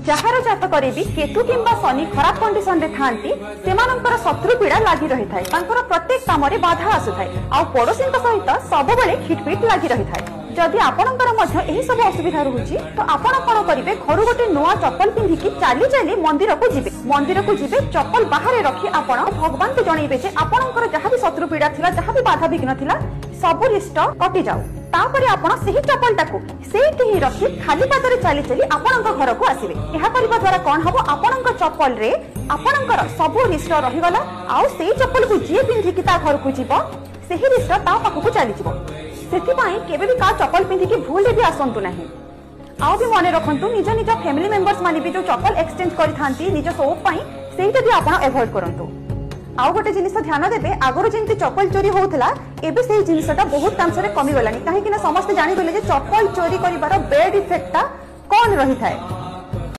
jar जातक भी केतु किंबा शनि खराब कंडीशन रे थांती सेमानंकर शत्रु पीड़ा लागि रही थाए तांकर प्रत्येक काम रे बाधा आसुथाए आ पड़ोसी सहित सब बेले खिटपिट लागि रही थाए जदि आपणकर मध्य एही सब असुविधा रहुची तो आपण कोन करिवे घर गोटे नवा चप्पल पिंधिकी चाली चाली मंदिर को जिबे चप्पल बाहर रखी आपण भगवान को जणैबे जे आपणकर जहाँ भी शत्रु पीड़ा थिला जहाँ भी बाधा विघ्न थिला सब रिष्ट कटि जाऊ तापरे आपण सही चप्पल टाकू सेठी ही रखी खाली पादरे चाली चाली आपणक घर को आसीबे एहा करिबा द्वारा कोन हबो आपणक चप्पल रे आपणकर सब रिष्ट रही गला आउ सेही चप्पल को जे पिंधिकी ता घर को जीवो सेही रिष्ट ता पाखु चली जीवो सेथिपाई केबे भी का चप्पल पिंधिकी भूल भी आसंतु नाही आउ भी मने रखंतु निज निज फैमिली मेंबर्स माने भी जो चप्पल एक्सचेंज करि थांती निज शौक पई सेहिटा भी आपण अवॉइड करंतु आउ गोटे जिनिस ध्यान देबे आगरो जेंति चप्पल चोरी होउथला एबे सेही जिनिसटा बहुत तांसरे कमी गलानी काहे कि ना समस्त जानि गले जे चप्पल चोरी करिवार बैड इफेक्टटा कोन रही थाए